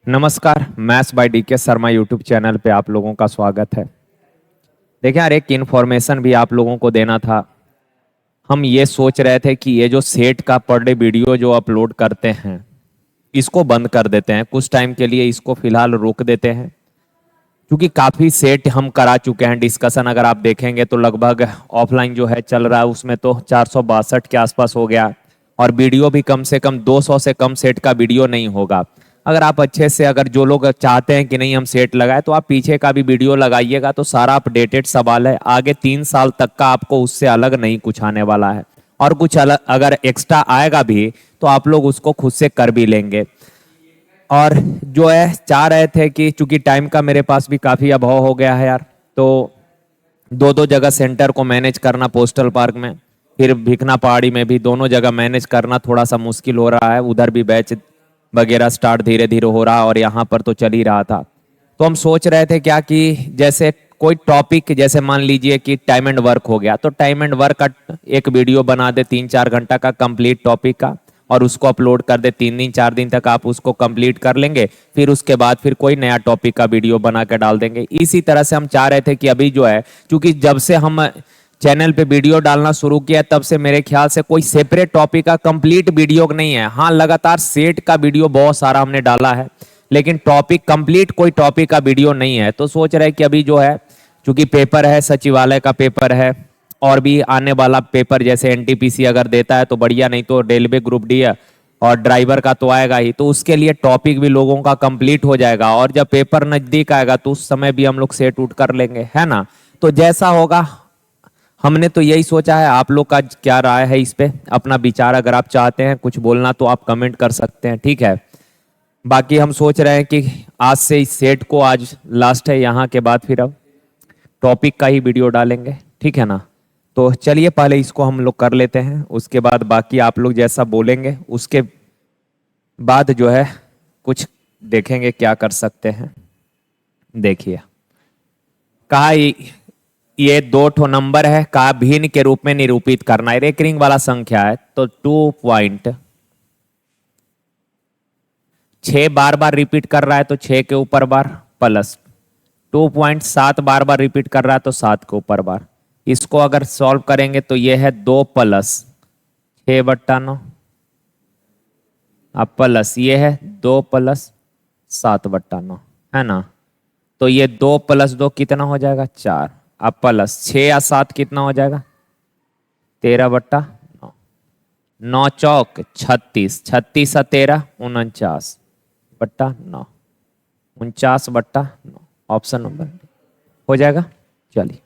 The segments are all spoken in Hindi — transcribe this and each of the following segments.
नमस्कार। Maths by DK Sharma YouTube channel पे आप लोगों का स्वागत है। देखिए यार, एक इन्फॉर्मेशन भी आप लोगों को देना था। हम ये सोच रहे थे कि ये जो सेट का पर डे वीडियो जो अपलोड करते हैं इसको बंद कर देते हैं, कुछ टाइम के लिए इसको फिलहाल रोक देते हैं, क्योंकि काफ़ी सेट हम करा चुके हैं। डिस्कशन अगर आप देखेंगे तो लगभग ऑफलाइन जो है चल रहा है, उसमें तो 462 के आसपास हो गया, और वीडियो भी कम से कम 200 से कम सेट का वीडियो नहीं होगा। अगर आप अच्छे से, अगर जो लोग चाहते हैं कि नहीं हम सेट लगाए, तो आप पीछे का भी वीडियो लगाइएगा तो सारा अपडेटेड सवाल है। आगे 3 साल तक का आपको उससे अलग नहीं कुछ आने वाला है, और कुछ अलग अगर एक्स्ट्रा आएगा भी तो आप लोग उसको खुद से कर भी लेंगे। और जो है चाह रहे थे कि चूंकि टाइम का मेरे पास भी काफ़ी अभाव हो गया है यार, तो दो दो जगह सेंटर को मैनेज करना, पोस्टल पार्क में फिर भिखना पहाड़ी में भी, दोनों जगह मैनेज करना थोड़ा सा मुश्किल हो रहा है। उधर भी बैच वगैरह स्टार्ट धीरे धीरे हो रहा और यहाँ पर तो चल ही रहा था। तो हम सोच रहे थे क्या कि जैसे कोई टॉपिक, जैसे मान लीजिए कि टाइम एंड वर्क हो गया, तो टाइम एंड वर्क का एक वीडियो बना दे 3-4 घंटा का कंप्लीट टॉपिक का, और उसको अपलोड कर दे। 3 दिन 4 दिन तक आप उसको कंप्लीट कर लेंगे, फिर उसके बाद फिर कोई नया टॉपिक का वीडियो बना के डाल देंगे। इसी तरह से हम चाह रहे थे कि अभी जो है, क्योंकि जब से हम चैनल पे वीडियो डालना शुरू किया तब से मेरे ख्याल से कोई सेपरेट टॉपिक का कंप्लीट वीडियो नहीं है। हाँ, लगातार सेट का वीडियो बहुत सारा हमने डाला है, लेकिन टॉपिक कंप्लीट कोई टॉपिक का वीडियो नहीं है। तो सोच रहे कि अभी जो है, चूंकि पेपर है, सचिवालय का पेपर है, और भी आने वाला पेपर जैसे एनटीपीसी अगर देता है तो बढ़िया, नहीं तो रेलवे ग्रुप डी और ड्राइवर का तो आएगा ही, तो उसके लिए टॉपिक भी लोगों का कंप्लीट हो जाएगा, और जब पेपर नजदीक आएगा तो उस समय भी हम लोग सेट उठ कर लेंगे, है ना। तो जैसा होगा, हमने तो यही सोचा है। आप लोग का क्या राय है इस पे? अपना विचार अगर आप चाहते हैं कुछ बोलना तो आप कमेंट कर सकते हैं, ठीक है। बाकी हम सोच रहे हैं कि आज से इस सेट को, आज लास्ट है, यहाँ के बाद फिर अब टॉपिक का ही वीडियो डालेंगे, ठीक है ना। तो चलिए पहले इसको हम लोग कर लेते हैं, उसके बाद बाकी आप लोग जैसा बोलेंगे उसके बाद जो है कुछ देखेंगे क्या कर सकते हैं। देखिए, कहा ये 2 नंबर है, कहा भिन्न के रूप में निरूपित करना है। रेकरिंग वाला संख्या है तो 2.6 बार बार रिपीट कर रहा है तो 6 के ऊपर बार प्लस 2.7 बार बार रिपीट कर रहा है तो 7 के ऊपर बार। इसको अगर सॉल्व करेंगे तो ये है 2 प्लस 6/9, अब प्लस ये है 2 प्लस 7/9, है ना। तो ये 2 प्लस 2 कितना हो जाएगा? 4। अब प्लस 6 या 7 कितना हो जाएगा? 13/9। 9 चौक 36, 36 और 13 49/9, 49/9, ऑप्शन नंबर हो जाएगा। चलिए,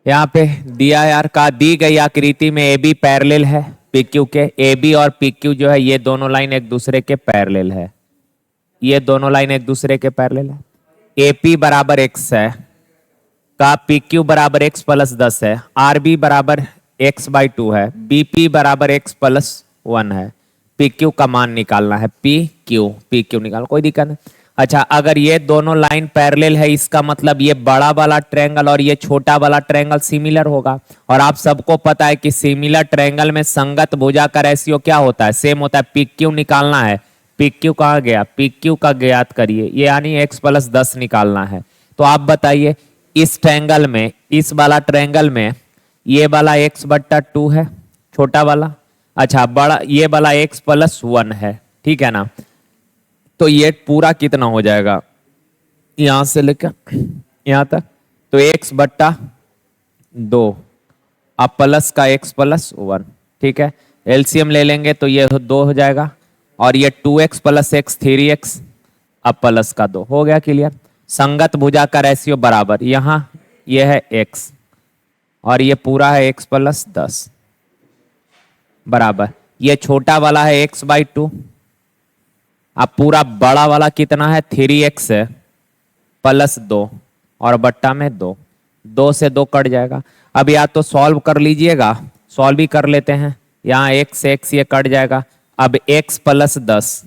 यहाँ पे दिया यार, का दी गई आकृति में ए बी पैरेलल है पीक्यू के। ए बी और पीक्यू जो है ये दोनों लाइन एक दूसरे के पैरेलल है, ये दोनों लाइन एक दूसरे के पैरेलल है। AP बराबर x है, का PQ बराबर x प्लस 10 है, RB बराबर x/2 है, BP बराबर x प्लस 1 है। PQ का मान निकालना है, PQ निकाल, कोई दिक्कत नहीं। अच्छा, अगर ये दोनों लाइन पैरेलल है, इसका मतलब ये बड़ा वाला ट्रायंगल और ये छोटा वाला ट्रायंगल सिमिलर होगा। और आप सबको पता है कि सिमिलर ट्रायंगल में संगत भुजा का रेशियो क्या होता है? सेम होता है। PQ निकालना है, PQ कहाँ गया? PQ का ज्ञात करिए, ये यानी x प्लस 10 निकालना है। तो आप बताइए, इस ट्रायंगल में, इस वाला ट्रायंगल में ये वाला x/2 है, छोटा वाला। अच्छा, बड़ा ये वाला x प्लस 1 है, ठीक है ना। तो ये पूरा कितना हो जाएगा यहां से लेकर यहां तक? तो x/2, अब प्लस का x प्लस 1, ठीक है। एलसीएम ले लेंगे तो ये 2 हो जाएगा, और ये 2x प्लस x 3x, अब प्लस का 2 हो गया। क्लियर। संगत भुजा का रेशियो बराबर, यहां ये है x और ये पूरा है x प्लस 10 बराबर, ये छोटा वाला है x/2, अब पूरा बड़ा वाला कितना है? 3x है प्लस 2 और बट्टा में 2, 2 से 2 कट जाएगा। अब या तो सॉल्व कर लीजिएगा, सॉल्व भी कर लेते हैं, यहाँ x से x ये कट जाएगा। अब x प्लस 10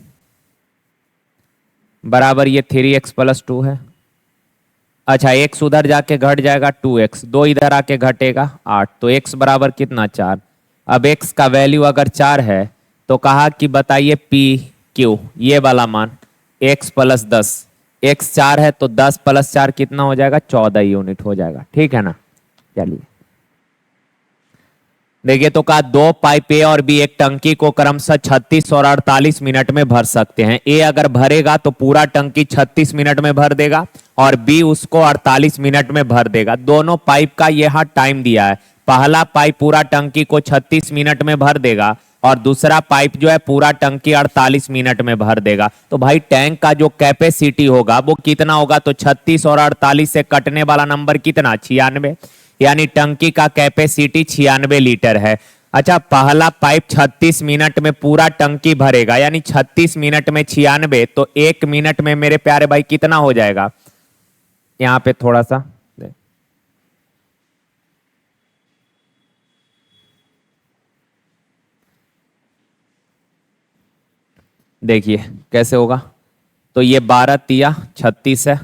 बराबर ये 3x प्लस 2 है। अच्छा, x उधर जाके घट जाएगा 2x, 2 इधर आके घटेगा 8, तो x बराबर कितना? 4। अब x का वैल्यू अगर 4 है तो कहा कि बताइए पी क्यू ये वाला मान x प्लस 10, x 4 है तो 10 प्लस 4 कितना हो जाएगा, 14 यूनिट हो जाएगा। ठीक है ना। चलिए देखिए, तो कहा दो पाइप ए और बी एक टंकी को क्रमशः 36 और 48 मिनट में भर सकते हैं। ए अगर भरेगा तो पूरा टंकी 36 मिनट में भर देगा और बी उसको 48 मिनट में भर देगा। दोनों पाइप का यहाँ टाइम दिया है। पहला पाइप पूरा टंकी को 36 मिनट में भर देगा और दूसरा पाइप जो है पूरा टंकी 48 मिनट में भर देगा। तो भाई टैंक का जो कैपेसिटी होगा वो कितना होगा, तो 36 और 48 से कटने वाला नंबर कितना, 96, यानी टंकी का कैपेसिटी 96 लीटर है। अच्छा, पहला पाइप 36 मिनट में पूरा टंकी भरेगा, यानी 36 मिनट में 96, तो 1 मिनट में मेरे प्यारे भाई कितना हो जाएगा। यहां पे थोड़ा सा देखिए कैसे होगा। तो ये 12 तिया 36 है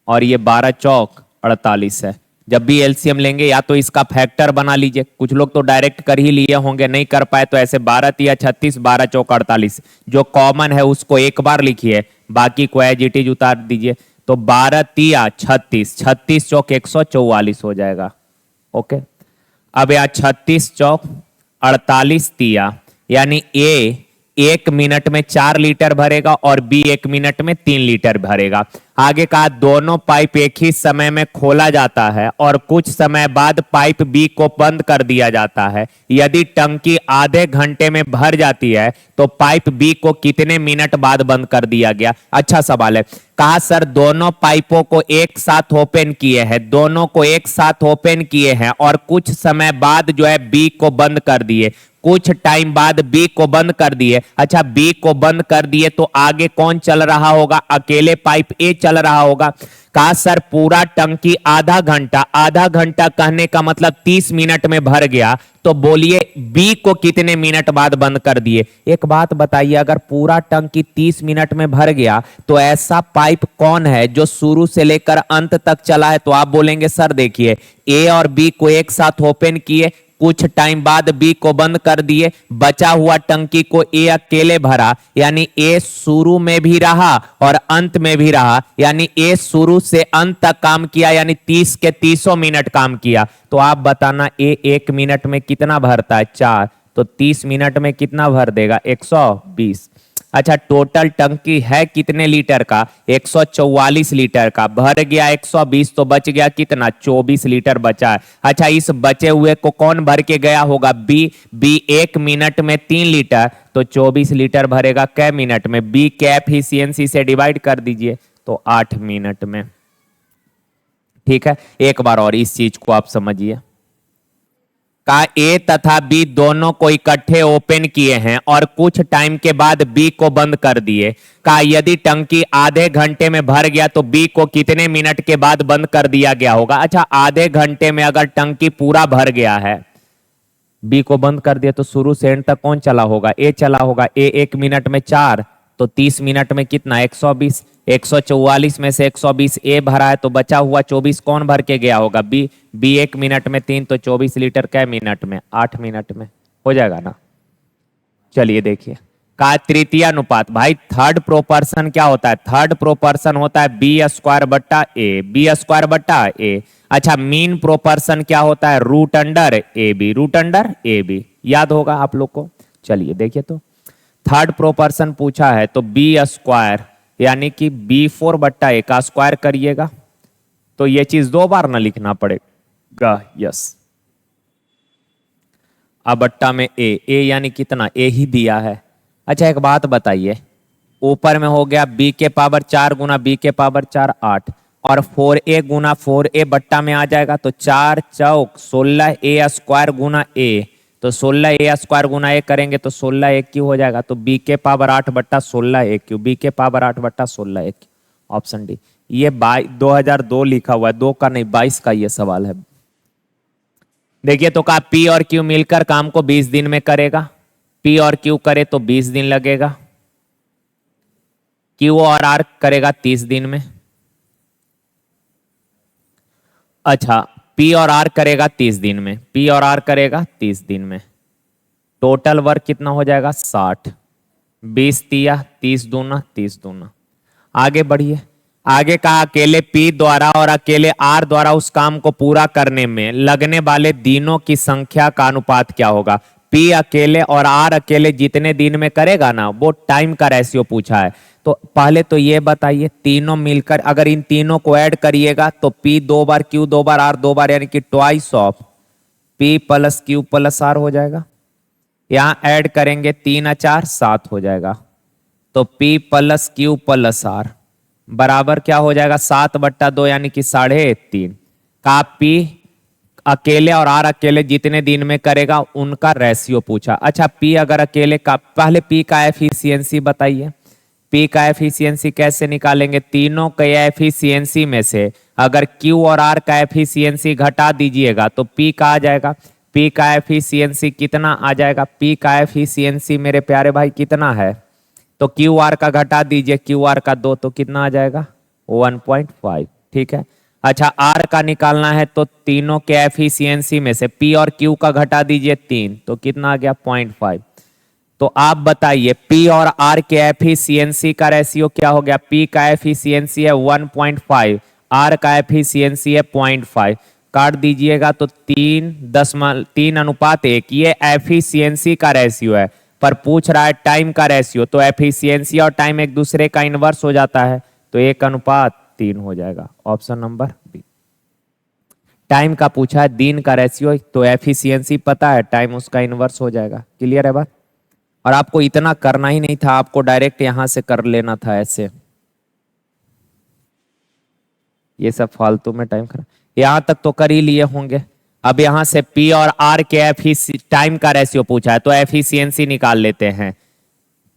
और ये 12 चौक 48 है। जब भी एलसीएम लेंगे या तो इसका फैक्टर बना लीजिए, कुछ लोग तो डायरेक्ट कर ही लिए होंगे, नहीं कर पाए तो ऐसे 12 तिया 36, 12 चौक 48, जो कॉमन है उसको एक बार लिखिए, बाकी को एज इट इज उतार दीजिए। तो 12 तिया 36, 36 चौक 144 हो जाएगा। ओके, अब यहाँ 36 चौक 48 तिया, यानी ए 1 मिनट में 4 लीटर भरेगा और बी 1 मिनट में 3 लीटर भरेगा। आगे कहा दोनों पाइप एक ही समय में खोला जाता है और कुछ समय बाद पाइप बी को बंद कर दिया जाता है। यदि टंकी आधे घंटे में भर जाती है तो पाइप बी को कितने मिनट बाद बंद कर दिया गया। अच्छा सवाल है। कहा सर दोनों पाइपों को एक साथ ओपन किए हैं, दोनों को एक साथ ओपन किए हैं और कुछ समय बाद जो है बी को बंद कर दिए, कुछ टाइम बाद बी को बंद कर दिए। अच्छा, बी को बंद कर दिए तो आगे कौन चल रहा होगा, अकेले पाइप ए चल रहा होगा। कहा सर पूरा टंकी आधा घंटा, आधा घंटा कहने का मतलब 30 मिनट में भर गया, तो बोलिए बी को कितने मिनट बाद बंद कर दिए। एक बात बताइए, अगर पूरा टंकी 30 मिनट में भर गया तो ऐसा पाइप कौन है जो शुरू से लेकर अंत तक चला है। तो आप बोलेंगे सर देखिए ए और बी को एक साथ ओपन किए, कुछ टाइम बाद बी को बंद कर दिए, बचा हुआ टंकी को ए अकेले भरा, यानी ए शुरू में भी रहा और अंत में भी रहा, यानी ए शुरू से अंत तक काम किया, यानी 30 के 30 मिनट काम किया। तो आप बताना ए 1 मिनट में कितना भरता है, 4, तो 30 मिनट में कितना भर देगा, 120। अच्छा, टोटल टंकी है कितने लीटर का, 144 लीटर का, भर गया 120 तो बच गया कितना, 24 लीटर बचा है। अच्छा, इस बचे हुए को कौन भर के गया होगा, बी 1 मिनट में 3 लीटर, तो 24 लीटर भरेगा कै मिनट में, बी के एफिशिएंसी से डिवाइड कर दीजिए तो 8 मिनट में। ठीक है, एक बार और इस चीज को आप समझिए। का ए तथा बी दोनों को इकट्ठे ओपन किए हैं और कुछ टाइम के बाद बी को बंद कर दिए। का यदि टंकी आधे घंटे में भर गया तो बी को कितने मिनट के बाद बंद कर दिया गया होगा। अच्छा, आधे घंटे में अगर टंकी पूरा भर गया है, बी को बंद कर दिया तो शुरू से एंड तक कौन चला होगा, ए चला होगा। ए 1 मिनट में 4, तो 30 मिनट में कितना, 120। 144 में से 120 ए भरा है तो बचा हुआ 24 कौन भर के गया होगा, बी 1 मिनट में 3, तो 24 लीटर कै मिनट में, 8 मिनट में हो जाएगा ना। चलिए देखिए, का तृतीय अनुपात, भाई थर्ड प्रोपर्शन क्या होता है, थर्ड प्रोपर्शन होता है बी स्क्वायर बट्टा ए, बी स्क्वायर बट्टा ए। अच्छा, मीन प्रोपर्शन क्या होता है, root under A B, root under A B, याद होगा आप लोग को। चलिए देखिए, तो थर्ड प्रोपर्शन पूछा है तो बी स्क्वायर यानी कि B4 बट्टा ए का स्क्वायर करिएगा, तो ये चीज 2 बार ना लिखना पड़ेगा, यस। अब बट्टा में ए यानी कितना, ए ही दिया है। अच्छा, एक बात बताइए, ऊपर में हो गया बी के पावर 4 गुना बी के पावर 4 8, और 4a गुना 4a बट्टा में आ जाएगा, तो 4 चौक 16 ए स्क्वायर गुना ए, तो 16 ए स्क्वायर गुना ए करेंगे तो 16 ए क्यू हो जाएगा, तो बी के पावर 8 बट्टा 16 ए क्यू, बी के पावर 8 बट्टा 16 ए क्यू, ऑप्शन डी। ये 2002 लिखा हुआ है, 2 का नहीं 22 का ये सवाल है। देखिए, तो कहा पी और क्यू मिलकर काम को 20 दिन में करेगा, पी और क्यू करे तो 20 दिन लगेगा, क्यू और आर करेगा 30 दिन में। अच्छा, पी और आर करेगा 30 दिन में, पी और आर करेगा 30 दिन में। टोटल वर्क कितना हो जाएगा 60, 20 तिया 30 दूना 30 दूना। आगे बढ़िए, आगे का अकेले P द्वारा और अकेले R द्वारा उस काम को पूरा करने में लगने वाले दिनों की संख्या का अनुपात क्या होगा। P अकेले और R अकेले जितने दिन में करेगा ना, वो टाइम का रेशियो पूछा है। तो पहले तो ये बताइए, तीनों मिलकर अगर इन तीनों को ऐड करिएगा तो P 2 बार, Q 2 बार, R 2 बार, यानी कि twice of P plus Q plus R हो जाएगा। यहां ऐड करेंगे 3 और 4 7 हो जाएगा। तो P plus Q plus R बराबर क्या हो जाएगा 7/2 यानी कि 3.5 का P अकेले और R अकेले जितने दिन में करेगा उनका रेशियो पूछा। अच्छा, P अगर अकेले का, पहले P का एफिशिएंसी बताइए। P का एफिशिएंसी कैसे निकालेंगे, तीनों के एफिशिएंसी में से अगर Q और R का एफिशिएंसी घटा दीजिएगा तो P का आ जाएगा। P का एफिशिएंसी कितना आ जाएगा, P का एफिशिएंसी मेरे प्यारे भाई कितना है, तो क्यू आर का घटा दीजिए, क्यू आर का 2 तो कितना आ जाएगा 1.5। ठीक है। अच्छा, आर का निकालना है तो तीनों के एफिशिएंसी में से पी और क्यू का घटा दीजिए 3 तो कितना आ गया 0.5। तो आप बताइए पी और आर के एफिशिएंसी का रेशियो क्या हो गया। पी का एफिशिएंसी है 1.5, आर का एफिशिएंसी है 0.5, काट दीजिएगा तो 3:3:1 ये एफिशिएंसी का रेशियो है। पर पूछ रहा है टाइम का रेशियो, तो एफिशिएंसी और टाइम एक दूसरे का इनवर्स हो जाता है, तो 1:3 हो जाएगा। Option number B. टाइम का पूछा है, दिन का रेशियो, तो एफिशिएंसी पता है, टाइम उसका इनवर्स हो जाएगा। क्लियर है बात। और आपको इतना करना ही नहीं था, आपको डायरेक्ट यहां से कर लेना था ऐसे। ये सब फालतू में टाइम खराब, यहां तक तो कर ही लिए होंगे। अब यहां से P और R के टाइम का रेशियो पूछा है तो एफिशिएंसी निकाल लेते हैं।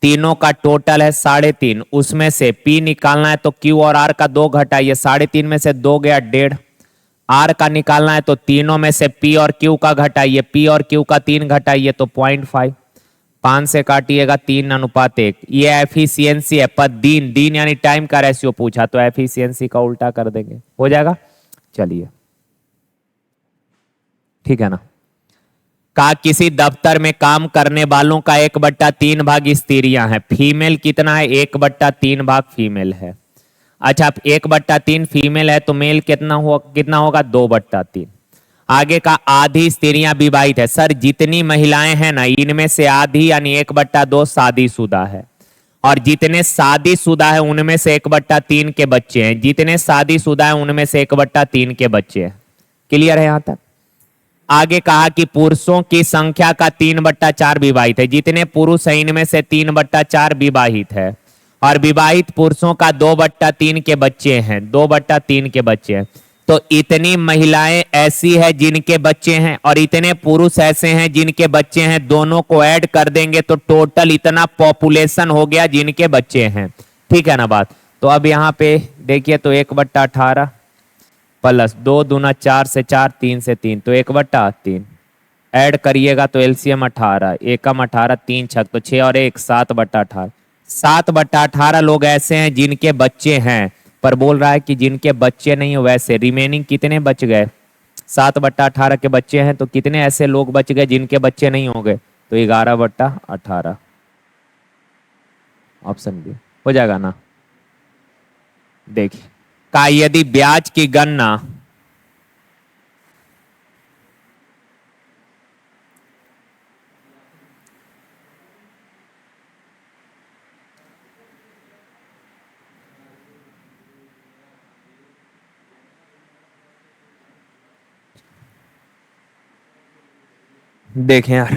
तीनों का टोटल है 3.5, उसमें से P निकालना है तो Q और R का 2 घटाइए, 3.5 में से 2 गया 1.5। R का निकालना है तो तीनों में से P और Q का घटाइए, P और Q का 3 घटाइए तो 0.5। 5 से काटिएगा 3:1। ये एफिशिएंसी है, पर दिन यानी टाइम का रेशियो पूछा तो एफिशिएंसी का उल्टा कर देंगे, हो जाएगा। चलिए ठीक है ना। का किसी दफ्तर में काम करने वालों का 1/3 भाग स्त्रियां हैं, फीमेल कितना है 1/3 भाग फीमेल है। अच्छा, 1/3 फीमेल है तो मेल कितना होगा 2/3। आगे का आधी स्त्रियां विवाहित है। सर जितनी महिलाएं हैं ना, इनमें से आधी यानी 1/2 शादीशुदा है, और जितने शादीशुदा है उनमें से 1/3 के बच्चे हैं, जितने शादीशुदा है उनमें से 1/3 के बच्चे हैं। क्लियर है यहां तक। आगे कहा कि पुरुषों की संख्या का 3/4 विवाहित है, जितने पुरुष हैं इनमें से 3/4 विवाहित है, और विवाहित पुरुषों का 2/3 के बच्चे हैं, 2/3 के बच्चे हैं। तो इतनी महिलाएं ऐसी है जिनके बच्चे हैं और इतने पुरुष ऐसे हैं जिनके बच्चे हैं, दोनों को ऐड कर देंगे तो टोटल इतना पॉपुलेशन हो गया जिनके बच्चे हैं। ठीक है ना बात। तो अब यहाँ पे देखिए तो 1/18 प्लस 2 दूना 4 से 4, 3 से 3 तो 1/3 ऐड करिएगा तो एलसीएम 18, एकम 18, 3 छक तो 6 और 1 7/18। 7/18 लोग ऐसे हैं जिनके बच्चे हैं, पर बोल रहा है कि जिनके बच्चे नहीं हो। वैसे रिमेनिंग कितने बच गए, 7/18 के बच्चे हैं तो कितने ऐसे लोग बच गए जिनके बच्चे नहीं होंगे, तो 11/18 ऑप्शन बी हो जाएगा ना। देखिए का यदि ब्याज की गणना देखें यार,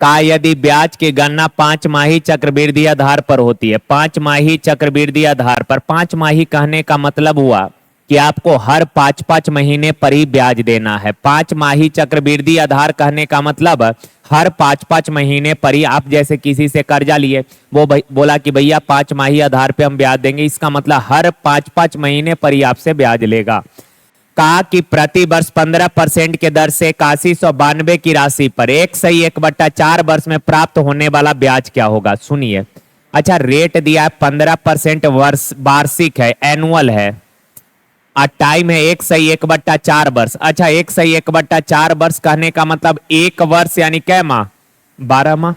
का यदि ब्याज की गणना 5 माही चक्रवृद्धि आधार पर होती है, 5 माही चक्रवृद्धि आधार पर, 5 माही कहने का मतलब हुआ कि आपको हर 5-5 महीने पर ही ब्याज देना है। 5 माही चक्रवृद्धि आधार कहने का मतलब हर 5-5 महीने पर ही, आप जैसे किसी से कर्जा लिए, वो बोला कि भैया 5 माही आधार पे हम ब्याज देंगे, इसका मतलब हर 5-5 महीने पर ही आपसे ब्याज लेगा। कहा कि प्रति वर्ष 15% के दर से 8192 की राशि पर 1/4 वर्ष में प्राप्त होने वाला ब्याज क्या होगा। सुनिए, अच्छा रेट दिया है 15% वर्ष वार्षिक है, एनुअल है, और टाइम है 1/1/4 वर्ष। अच्छा 1/1/4 वर्ष कहने का मतलब 1 वर्ष यानी कै माह, 12 माह।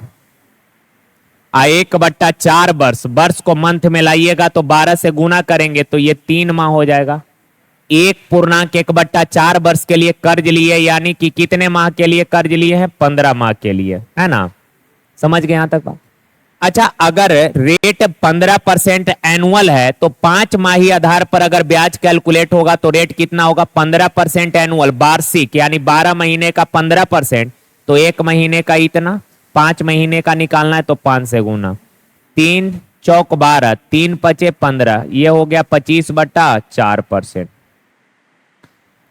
1/4 वर्ष, वर्ष को मंथ में लाइएगा तो 12 से गुना करेंगे तो ये 3 माह हो जाएगा। 1.1/4 वर्ष के लिए कर्ज लिए, यानी कि कितने माह के लिए कर्ज लिए हैं, 15 माह के लिए, है ना। समझ गए यहां तक बात। अच्छा अगर रेट 15% एनुअल है तो 5 माही आधार पर अगर ब्याज कैलकुलेट होगा तो रेट कितना होगा, 15% एनुअल वार्षिक, यानी 12 महीने का 15%, तो 1 महीने का इतना, 5 महीने का निकालना है तो 5 से गुना, 3 चौक 12, 3 पचे 15, ये हो गया 25/4%।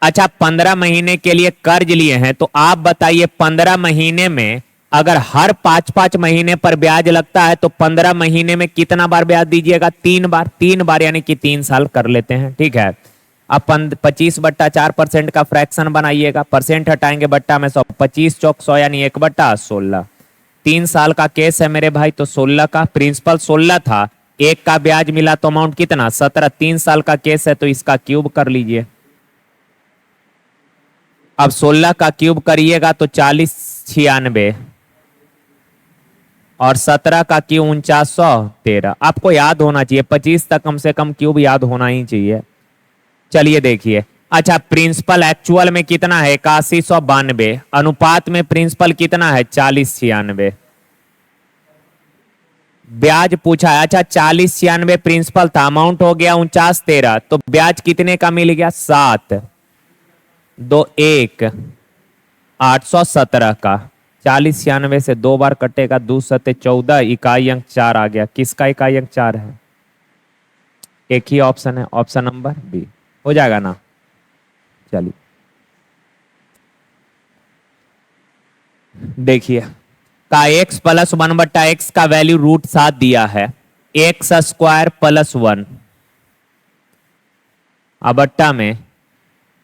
अच्छा 15 महीने के लिए कर्ज लिए हैं तो आप बताइए 15 महीने में अगर हर 5-5 महीने पर ब्याज लगता है तो 15 महीने में कितना बार ब्याज दीजिएगा, 3 बार। 3 बार यानी कि 3 साल कर लेते हैं, ठीक है। अब 25/4% का फ्रैक्शन बनाइएगा, परसेंट हटाएंगे बट्टा में 100, 25 चौक 100 यानी 1/16। 3 साल का केस है मेरे भाई, तो 16 का प्रिंसिपल 16 था, 1 का ब्याज मिला तो अमाउंट कितना, 17। 3 साल का केस है तो इसका क्यूब कर लीजिए। अब 16 का क्यूब करिएगा तो 4096 और 17 का क्यूब 4913। आपको याद होना चाहिए, 25 तक कम से कम क्यूब याद होना ही चाहिए। चलिए देखिए, अच्छा प्रिंसिपल एक्चुअल में कितना है, 8192, अनुपात में प्रिंसिपल कितना है, 4096। ब्याज पूछा है, अच्छा 4096 प्रिंसिपल था, अमाउंट हो गया 4913, तो ब्याज कितने का मिल गया, 7 2 1 817 का। 4096 से 2 बार कटेगा, 2 सत्ते 14, इकाई अंक 4 आ गया। किसका इकाई अंक 4 है, एक ही ऑप्शन है, ऑप्शन नंबर बी। हो जाएगा ना। चलिए देखिए, का x + 1/x का वैल्यू √7 दिया है, x² + 1 अब बट्टा में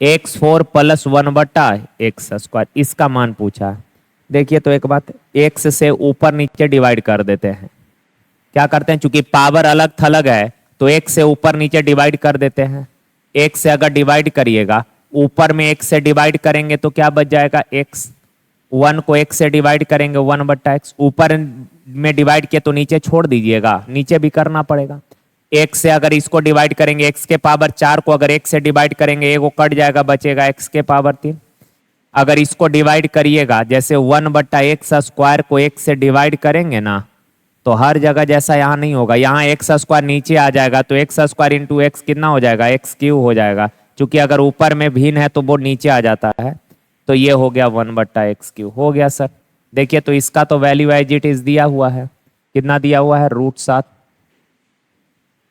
x4 + 1/x², इसका मान पूछा है। देखिए तो एक बात, x से ऊपर नीचे डिवाइड कर देते हैं। क्या करते हैं, चूंकि पावर अलग थलग है तो x से ऊपर नीचे डिवाइड कर देते हैं। x से अगर डिवाइड करिएगा, ऊपर में x से डिवाइड करेंगे तो क्या बच जाएगा, x। 1 को x से डिवाइड करेंगे 1/x, ऊपर में डिवाइड किया तो नीचे छोड़ दीजिएगा, नीचे भी करना पड़ेगा। x से अगर इसको डिवाइड करेंगे, x के पावर 4 को अगर x से डिवाइड करेंगे, एक वो कट जाएगा, बचेगा x के पावर 3। अगर इसको डिवाइड करिएगा, जैसे 1/x² को x से डिवाइड करेंगे ना, तो हर जगह जैसा यहाँ नहीं होगा, यहाँ x² नीचे आ जाएगा तो x² इंटू x कितना हो जाएगा, x³ हो जाएगा। क्योंकि अगर ऊपर में भिन्न है तो वो नीचे आ जाता है, तो ये हो गया 1/x³ हो गया सर। देखिए तो इसका तो वैल्यू एज इट इज दिया हुआ है, कितना दिया हुआ है, √7।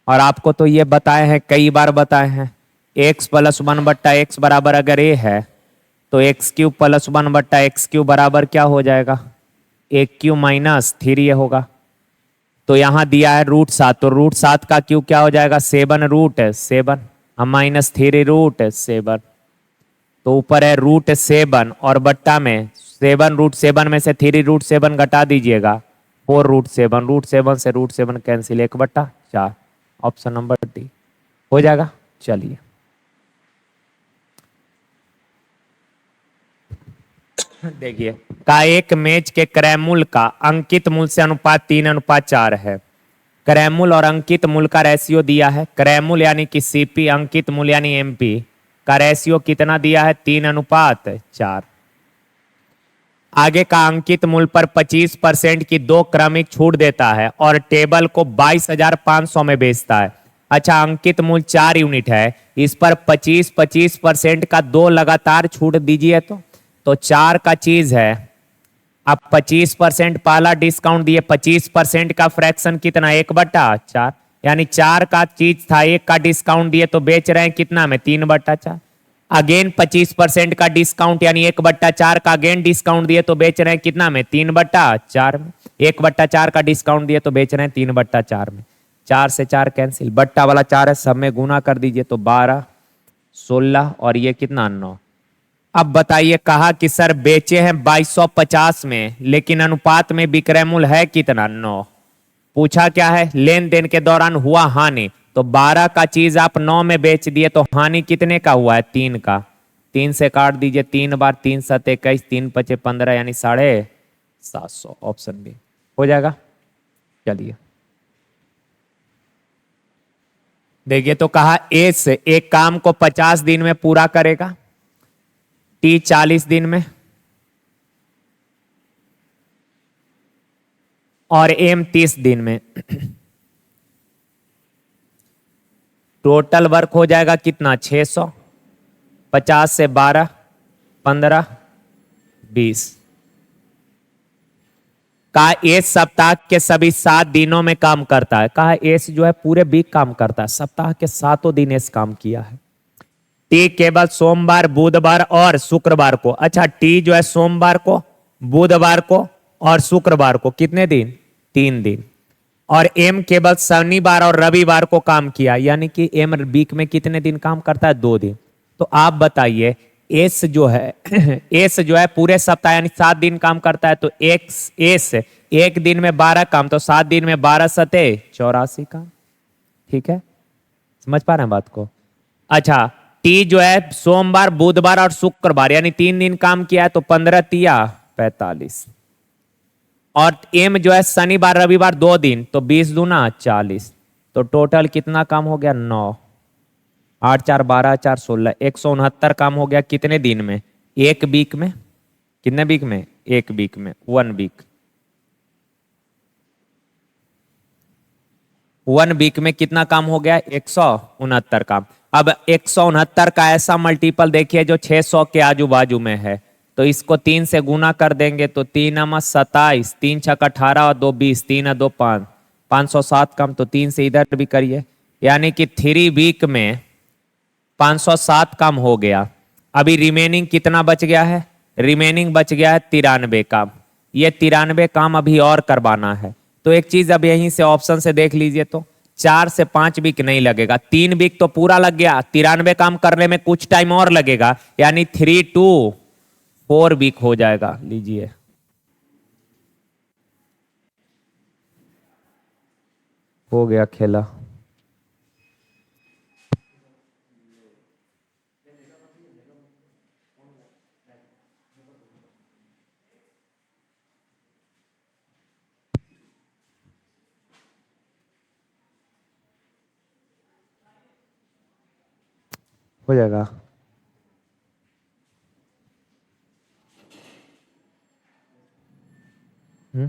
और आपको तो ये बताए हैं, कई बार बताए हैं, x + 1/x बराबर अगर a है तो x³ + 1/x³ बराबर क्या हो जाएगा, a³ - 3 होगा। तो यहां दिया है √7, तो √7 का क्यूब क्या हो जाएगा, 7√7 हम -3√7, तो ऊपर है √7 और बट्टा में 7√7 में से 3√7 घटा दीजिएगा, 4√7, √7 से √7 कैंसिल, 1/4, ऑप्शन नंबर डी हो जाएगा। चलिए देखिए, का एक मेज के क्रय मूल्य का अंकित मूल्य से अनुपात 3:4 है। क्रय मूल्य और अंकित मूल्य का रेशियो दिया है, क्रय मूल्य यानी कि सीपी, अंकित मूल्य यानी एमपी का रेशियो कितना दिया है, 3:4। आगे का अंकित मूल्य पर 25% की 2 क्रमिक छूट देता है और टेबल को 22,500 में बेचता है। अच्छा अंकित मूल्य 4 यूनिट है, इस पर 25% का 2 लगातार छूट दीजिए तो 4 का चीज है। अब 25% पहला डिस्काउंट दिए, 25% का फ्रैक्शन कितना, 1/4, यानी 4 का चीज था, 1 का डिस्काउंट दिए तो बेच रहे हैं कितना में, 3/4। अगेन 25% का डिस्काउंट यानी 1/4 का अगेन डिस्काउंट दिए तो बेच रहे हैं कितना में, 3/4 में। 1/4 का डिस्काउंट दिए तो बेच रहे हैं 3/4 में। 4 से 4 कैंसिल, बट्टा वाला 4 है, सब में गुना कर दीजिए तो 12 16 और ये कितना 9। अब बताइए, कहा कि सर बेचे हैं 2250 में लेकिन अनुपात में विक्रय मूल्य है कितना, 9। पूछा क्या है, लेन देन के दौरान हुआ हानि, तो 12 का चीज आप 9 में बेच दिए तो हानि कितने का हुआ है? 3 का। 3 से काट दीजिए, 3 बार 3 7 21, 3 पचे 15 यानी 750। ऑप्शन बी हो जाएगा। चलिए देखिए, तो कहा एस एक काम को 50 दिन में पूरा करेगा, टी 40 दिन में, और एम 30 दिन में। टोटल वर्क हो जाएगा कितना? 600। 50 से 12, 15, 20। कहा एस सप्ताह के सभी 7 दिनों में काम करता है। कहा एस जो है पूरे वीक काम करता है, सप्ताह के 7 दिन एस काम किया है। टी केवल सोमवार, बुधवार और शुक्रवार को। अच्छा, टी जो है सोमवार को, बुधवार को और शुक्रवार को, कितने दिन? 3 दिन। और एम केवल शनिवार और रविवार को काम किया, यानी कि एम वीक में कितने दिन काम करता है? 2 दिन। तो आप बताइए एस जो है एस जो है पूरे सप्ताह यानी 7 दिन काम करता है, तो एक्स एस एक दिन में 12 काम, तो 7 दिन में 12 सते 84 काम। ठीक है, समझ पा रहे हैं बात को? अच्छा, टी जो है सोमवार, बुधवार और शुक्रवार यानी 3 दिन काम किया है, तो 15 तिया 45। और एम जो है शनिवार रविवार 2 दिन, तो 20 दूना 40। तो टोटल कितना काम हो गया? 9। 8 4 12 4 16, 169 काम हो गया कितने दिन में? एक वीक में। कितने वीक में? एक वीक में, 1 वीक। 1 वीक में कितना काम हो गया? 169 काम। अब 169 का ऐसा मल्टीपल देखिए जो 600 के आजू बाजू में है, तो इसको 3 से गुना कर देंगे, तो 3 27, 3 छक 18 और 2 20, 3 2 5, 507 काम। तो 3 से इधर भी करिए, यानी कि 3 वीक में 507 काम हो गया। अभी रिमेनिंग कितना बच गया है? रिमेनिंग बच गया है 93 काम। ये 93 काम अभी और करवाना है। तो एक चीज अब यहीं से ऑप्शन से देख लीजिए, तो 4 से 5 वीक नहीं लगेगा, 3 वीक तो पूरा लग गया, 93 काम करने में कुछ टाइम और लगेगा, यानी 3 to 4 वीक हो जाएगा। लीजिए, हो गया खेला। हो जाएगा। हम्म,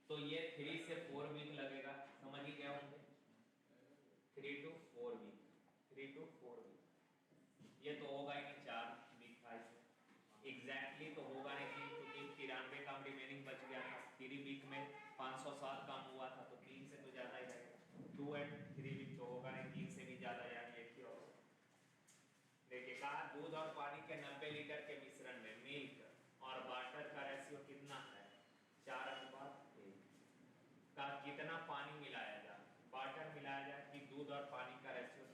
तो ये 3 से 4 वीक लगेगा, समझ ही गए होंगे। 3 to 4 वीक, 3 to 4 वीक। ये तो होगा ही नहीं, 4 वीक था इसमें एग्जैक्टली, तो होगा नहीं क्योंकि 93 काम रिमेनिंग बच गया था। 3 वीक में 507 काम हुआ था, तो 3 से तो ज्यादा ही रहेगा। 2 एंड 3 वीक तो होगा नहीं, 3 से भी ज्यादा, यानी एक ही ऑप्शन। देखिए, कहा दूध और पानी के 90 लीटर के मिश्रण में मिल्क और वाटर का रेशियो कितना है? 4:1। का कितना पानी मिलाया जाए? वाटर मिलाया जाए कि दूध और पानी का रेशियो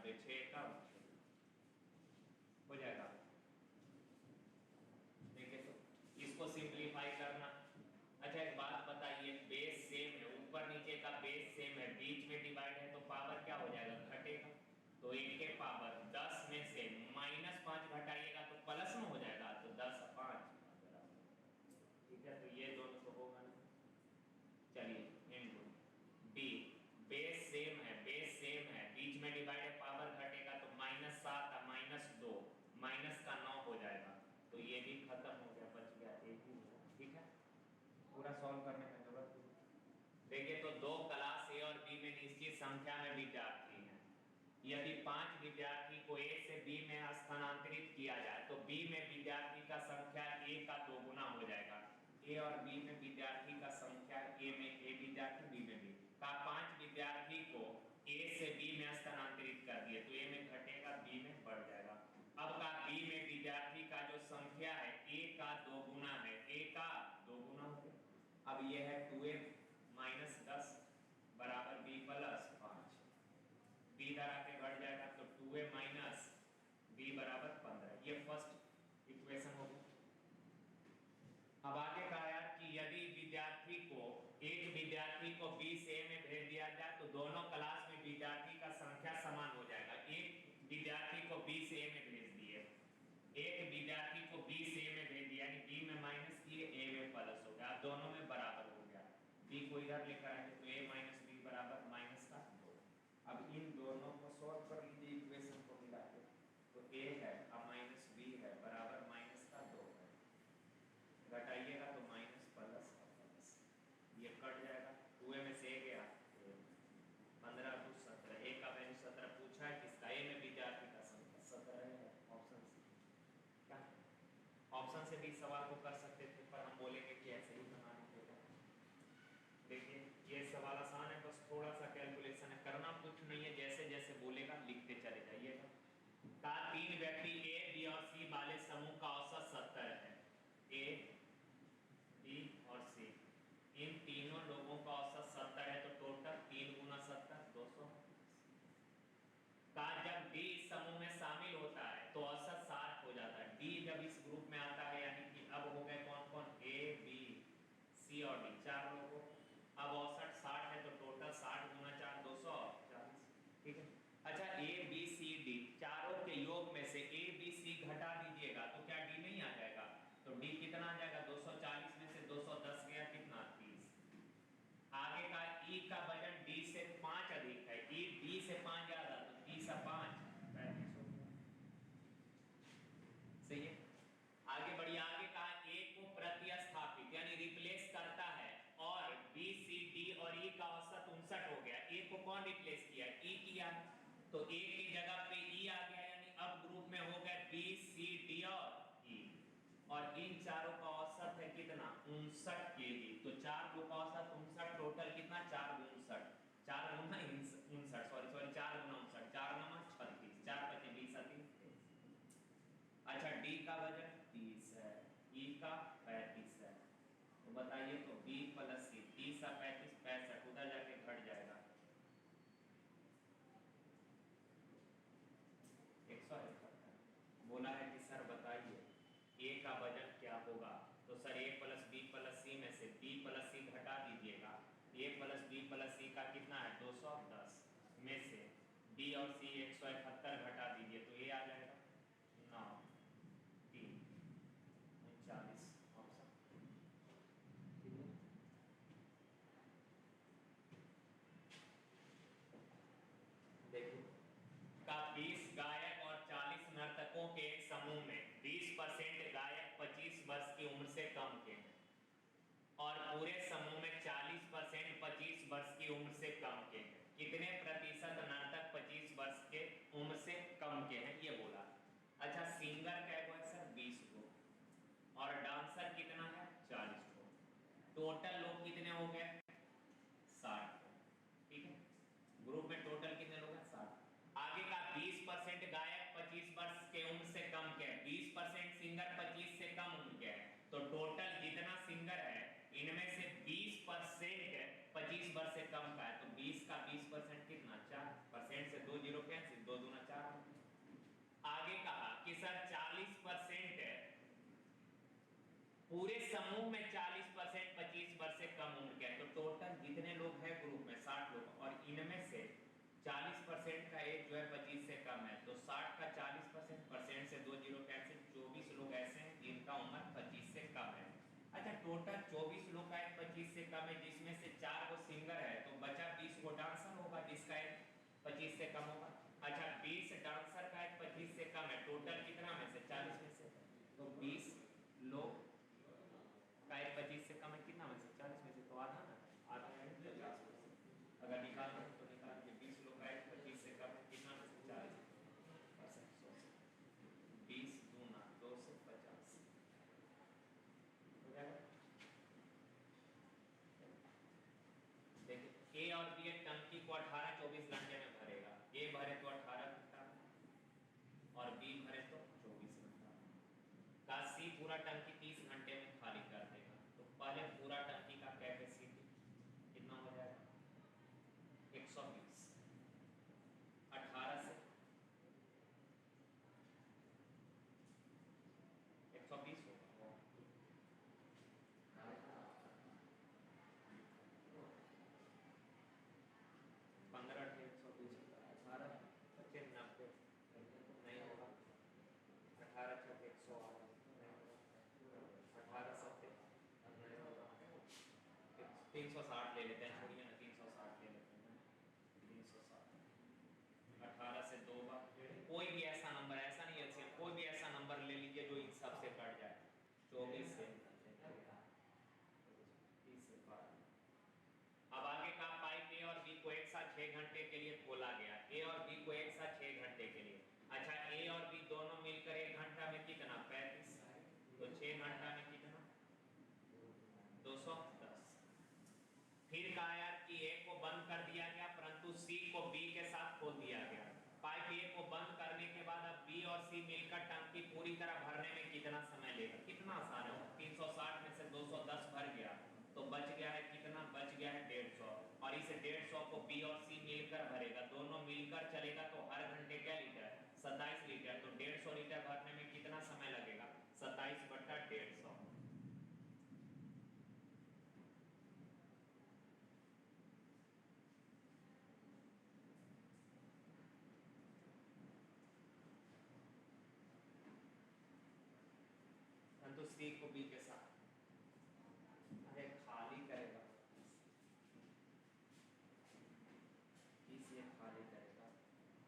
96 6 का हो जाएगा। देखिए तो इसको सिंपलीफाई करना। अच्छा एक बात बताइए, बेस सेम है, ऊपर नीचे का बेस सेम है, बीच में डिवाइड है तो पावर क्या हो जाएगा, घटेगा। तो 1 के पावर 10 में से -5 घटाइएगा तो प्लस में हो जाएगा, तो 10 5। ठीक है, तो ये दोनों तो होगा ना। चलिए इनटू डी, बेस सेम है, बेस सेम है, बीच में डिवाइड है, पावर घटेगा तो -7 का -2 माइनस का 9 हो जाएगा। तो ये भी खत्म हो गया, बच गया एक ही होगा। ठीक है, पूरा सॉल्व करने की जरूरत नहीं। देखिए तो दो क्लास ए और बी में निश्चित संख्या में विद्यार्थी हैं। यदि 5 विद्यार्थी को ए से बी में स्थानांतरित किया जाए तो बी में विद्यार्थी का संख्या ए का 2 गुना हो जाएगा। ए और बी में विद्यार्थी का संख्या, ए में ए विद्यार्थी, बी में बी का 5 विद्यार्थी को ए से बी में स्थानांतरित कर दिए तो ए में घटेगा, बी में बढ़ जाएगा। अब का बी में विद्यार्थी का जो संख्या है ए का 2 गुना है, ए का 2 गुना हो गया। अब ये है 2a माइनस 10 बराबर b प्लस 5, b इधर आके बढ़ जाएगा तो 2a माइनस b बराबर 15। ये फर्स्ट इक्वेशन हो गई। अब आगे कहा यार कि यदि विद्यार्थी को, एक विद्यार्थी को बी से ए में भेज दिया जाए तो दोनों क्लास में विद्यार्थी का संख्या समान हो जाएगा। एक विद्यार्थी को बी से ए में भेज दिए, एक विद्यार्थी को बी से ए में भेज दिया, यानी बी में माइनस किए, ए में प्लस हो गया, दोनों में बराबर हो गया। बी को इधर लेकर आए तो ए माइनस बी बराबर माइनस का 2। अब इन दोनों को सॉल्व कर लीजिए, इक्वेशन को मिला के तो ए है अब माइनस बी है बराबर माइनस का 2 है, घटाइएगा तो माइनस प्लस का प्लस, ये कट जाएगा। 2a में से ए गया 15 2 17, ए का वैल्यू 17 पूछा है किसका, ए में विद्यार्थी का संख्या 17 है, ऑप्शन से। क्या ऑप्शन से भी सवाल को कर सकते थे पर हम बोलेंगे कि ऐसे ही बनाना होगा। देखिए ये सवाल आसान है, बस थोड़ा सा कैलकुलेशन है, करना कुछ नहीं है, जैसे जैसे बोलेगा लिखते चले जाइएगा। का 3 व्यक्ति ए बी और सी वाले समूह का औसत 70 है। ए बी और सी, इन तीनों लोगों का औसत 70 है तो टोटल 3 गुना 70 200 का। जब डी इस समूह में शामिल होता है तो औसत 60 हो जाता है। डी जब इस ग्रुप में आता है, यानी कि अब हो गए कौन कौन, ए बी सी और डी, 4 लोगों। अब औसत 60 है तो टोटल 60 गुना 4 240। ठीक है, अच्छा ए बी सी डी चारों के योग में से ए बी सी घटा दीजिएगा तो क्या डी नहीं आ जाएगा, तो डी कितना आ जाएगा, 240 में से 210 गया कितना, 30। आगे का ई का वजन डी से 5 अधिक है, ई डी से 5 ज्यादा तो 30 और 5 35 हो गया। सही है, आगे बढ़िए। आगे का ए को प्रतिस्थापित यानी रिप्लेस करता है और बी सी डी और ई का औसत 59 हो गया। ए को कौन रिप्लेस किया, ई किया, तो ए की जगह पे ई आ गया, यानी अब ग्रुप में हो गए बी सी डी और ई, और इन चारों का औसत है कितना, 59 केजी। तो 4 लोग का औसत 59, टोटल कितना, 4 गुना 59, 4 गुना 59 सॉरी 4 गुना 59, 4 गुना 36, 4 25 20 30। अच्छा डी का वजन 30 है, ई का 35 है, तो बताइए तो बी प्लस सी 30 और 35 65, उधर जाके घट जाएगा 171। बोला है कि सर बताइए ए का वजन क्या होगा, तो सर ए प्लस बी प्लस सी में से बी प्लस सी घटा दीजिएगा, ए प्लस बी प्लस सी का कितना है 210 में से बी और सी 171 घटा दीजिए तो ए आ जाएगा 9 3 39 ऑप्शन। देखिए का 20 गायक और 40 नर्तकों के एक समूह में 20% गायक 25 वर्ष की उम्र से कम के हैं और पूरे समूह में 40% 25 वर्ष की उम्र से कम के हैं। कितने प्रतिशत नर्तक 25 वर्ष के उम्र से कम के हैं, ये बोला। अच्छा सिंगर का है सर 20 को और डांसर कितना है 40 को, टोटल लोग कितने हो गए 60 को। ठीक है, ग्रुप में टोटल कितने लोग हैं 60। आगे का 20% गायक 25 वर्ष के उम्र से कम के है, 20% सिंगर 25 से कम उम्र के है, तो टोटल जितना सिंगर है इनमें से 20% 25 वर्ष से कम का है, तो 20 का 20% कितना 4% से 2 जीरो कैंसिल 2 दूना पूरे समूह में 40% 25 वर्ष से कम उम्र के हैं, तो टोटल जितने लोग हैं ग्रुप में 60 लोग, और इनमें से 40% का एज जो है 25 से कम है, तो 60 का 40% परसेंट से 2 जीरो कैंसिल, 24 लोग ऐसे हैं जिनका उम्र 25 से कम है। अच्छा, टोटल 24 लोग का एज 25 से कम है, जिसमें से 4 को सिंगर है, तो बचा 20 को डांसर होगा जिसका एज 25 से कम होगा। अच्छा, 20 डांसर का एज 25 से कम है, टोटल कितना में से 40 में से, तो 20 लोग का एज 25 से कम है, कितना में से 40 में से, तो आधा ना, आधा है 50 में से। अगर निकालना है तो निकाल के 20 लोग का एज 25 से कम है, कितना में से 40%, 20 दूना 2 से 50 हो जाएगा। देखिए, ए और बी टंकी को 18-24 घंटे में भरेगा, ए भरे तो 18 घंटा और बी भरे तो 24 घंटा का। सी पूरा टंकी 30 घंटे में खाली कर देगा, तो पहले पूरा टंकी का कैपेसिटी कितना हो जाएगा, 120, 18 से 120 होगा, 15 से 120, 18 25 90 नहीं होगा, 18 छठे 108 नहीं होगा, 18 सत्ते नहीं होगा, 360 ले लेते हैं, छोड़िए ना, 360 ले लेते हैं, 360, 18 से 2 बार, कोई भी ऐसा नंबर, ऐसा नहीं है, कोई भी ऐसा नंबर ले लीजिए जो इन सब से कट जाए, 24 से 30 से 12। अब आगे का पाइप ए और बी को एक साथ 6 घंटे के लिए खोला गया, ए और बी को एक साथ 6 घंटे के लिए। अच्छा, ए और बी दोनों मिलकर 1 घंटा में कितना, 35, तो 6 घंटा में कितना, 210। फिर कहा यार कि ए को बंद कर दिया गया, परंतु सी को बी के साथ खोल दिया गया। पाइप ए को बंद करने के बाद अब बी और सी मिलकर टंकी पूरी तरह भरने में कितना समय लेगा, कितना आसान है, 360 में से 210 भर गया, तो बच गया है कितना, बच गया है 150, और इस 150 को बी और सी मिलकर भरेगा, दोनों मिलकर चलेगा तो हर घंटे क्या लीटर, 27 लीटर, तो 150 लीटर भरने में कितना समय लगेगा, 27/150। तो सी को बी के साथ, अरे खाली करेगा, इसे खाली करेगा।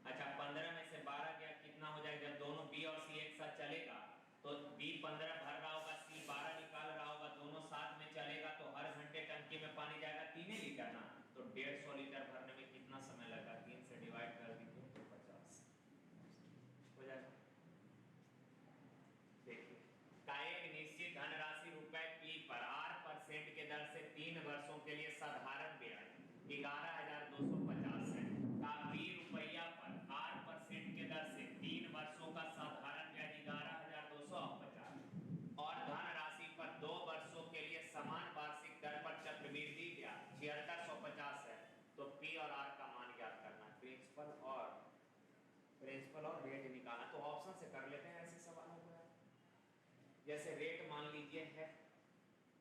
अच्छा, 15 में से 12 गया, कितना हो जाएगा, जब दोनों बी और सी एक साथ चलेगा तो बी 15 भर रहा होगा, सी 12 निकाल रहा होगा, दोनों साथ में चलेगा तो हर घंटे टंकी में पानी जाएगा 3 लीटर ना, तो 150 लीटर भरने में कितना समय लगा, 3 से डिवाइड कर दीजिए तो 50 हो जाएगा। देखिए, का एक निश्चित धनराशि रुपए पी पर 8% के दर से 3 वर्षों के लिए साधारण ब्याज 11,250 है, का 20 रुपया पर 8% के दर से 3 वर्षों का साधारण ब्याज 11,250 और धनराशि पर 2 वर्षों के लिए समान वार्षिक दर पर चक्रवृद्धि ब्याज 7650 है। तो पी और आर का मान ज्ञात करना, प्रिंसिपल और रेट निकालना, तो ऑप्शन से कर लेते हैं, ऐसे सवाल हो गया। जैसे रेट मान लीजिए है,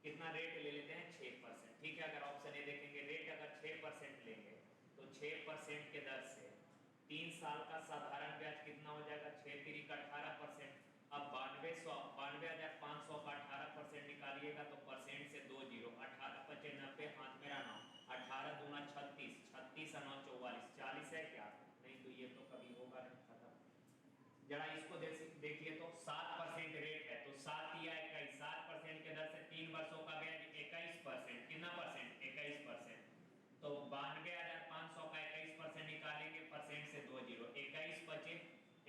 कितना रेट ले लेते हैं, 6%, ठीक है। अगर ऑप्शन ए देखेंगे, रेट अगर 6% लेंगे तो 6% के दर से 3 साल का साधारण ब्याज कितना हो जाएगा, 6 3 का 18%। अब 92,500 का 18% निकालिएगा तो परसेंट से 2 जीरो, 18 25 90 हाथ मेरा 9, 18 दूना 36, 36 और 9 44, 40 है क्या, नहीं तो ये तो कभी होगा नहीं, खत्म। जरा इसको देखिए तो 7% रेट है, तो 7 या 21, 7% के दर से 3 वर्षों का ब्याज 21%, कितना परसेंट, 21%, तो 92,500 का 21% निकालेंगे, परसेंट से 2 जीरो, 21 बचे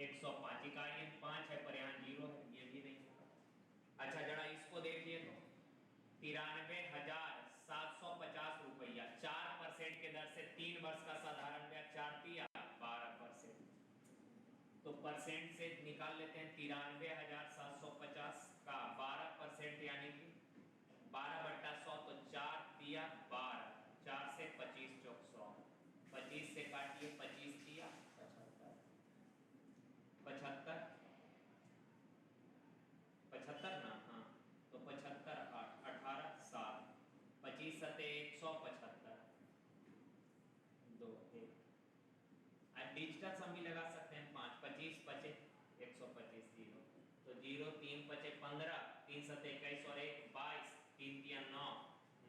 105, इकाई 5 है पर यहाँ 0 है, ये भी नहीं होगा। अच्छा, जरा इसको देखिए तो 93,750 रुपया, 4% के दर से 3 वर्ष का साधारण ब्याज 4 दिया 12%, तो परसेंट से निकाल लेते हैं 93,750 का 12% यानी कि 12/100, तो 4 दिया 12, 4 से 25 चौक 100, 25 से काटिए 25 दिया 75, 75 ना, हाँ, तो 75 175 2 1। डिजिटल सम भी लगा सकते हैं 5 25 25 125 0 तो 0 3 5 15 3 7 21 और 1 22 3 3 9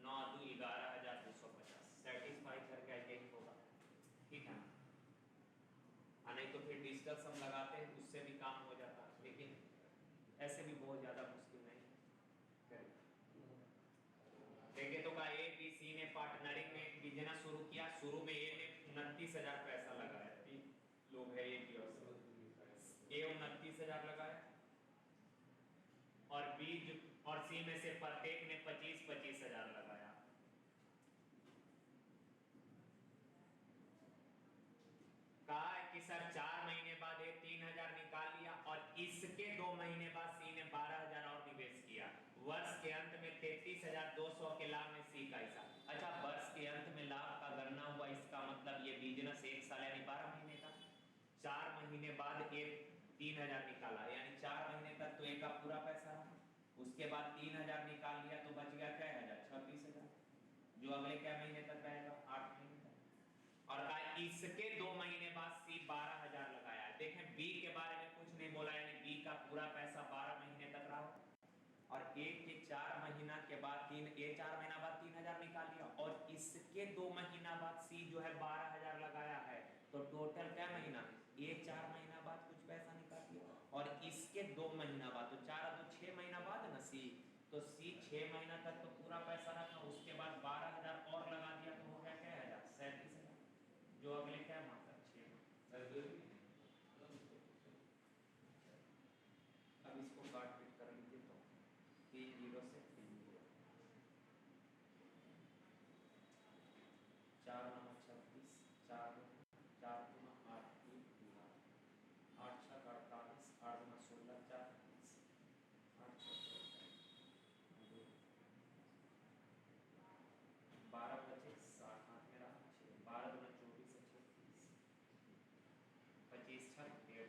9 2 11250 सेटिस्फाई करके यही होगा, ठीक है। नहीं तो फिर डिजिटल सम लगाते हैं उससे भी काम हो जाता, लेकिन ऐसे भी बहुत ज्यादा मुश्किल नहीं है। देखिए तो का ए बी सी ने पार्टनरिंग में एक बिजनेस शुरू किया। शुरू में ए ने 29,000 पैसा लगाया, 3 लोग है ए बी और ए 29,000 लगाया और बी और सी में से प्रत्येक ने 25,000 लगाया। कहा है कि सर 4 महीने बाद ये 3,000 निकाल लिया और इसके 2 महीने बाद सी ने 12,000 और निवेश किया। वर्ष के अंत में 33,200 के लाभ में सी का हिस्सा। अच्छा, वर्ष के अंत में लाभ का गणना हुआ, इसका मतलब ये बिजनेस 1 साल यानी 12 महीने का। 4 महीने बाद ये 3,000 निकाला, यानी 4 महीने तक तो एक का पूरा पैसा रहा। उसके बाद 3,000 निकाल लिया तो बच गया क्या 26,000, जो अगले क्या महीने तक रहेगा 8 महीने तक। और इसके 2 महीने बाद सी 12,000 लगाया। देखें बी के बारे में कुछ नहीं बोला, यानी बी का पूरा पैसा 12 महीने तक रहा और एक के 4 महीना के बाद 4 महीना बाद 3,000 निकाल लिया और इसके 2 महीना बाद सी जो है 12,000 लगाया है। तो टोटल क्या महीना, ये 4 महीना बाद कुछ पैसा निकाल लिया और इसके 2 महीना बाद, तो 4 तो 6 महीना बाद ना सी, तो सी 6 महीना तक तो पूरा पैसा रखा, उसके बाद 12,000 और लगा दिया तो हो गया क्या 37,000, जो अगले क्या मात्रा 6। अब इसको काट पीट कर लीजिए तो 3 0 से 3 0 4 9 26 4 4 2 8 3 8 6 48 8 9 16 4 8 6 12 25 60 हाथ में रहा 6 12 2 24 36 25 6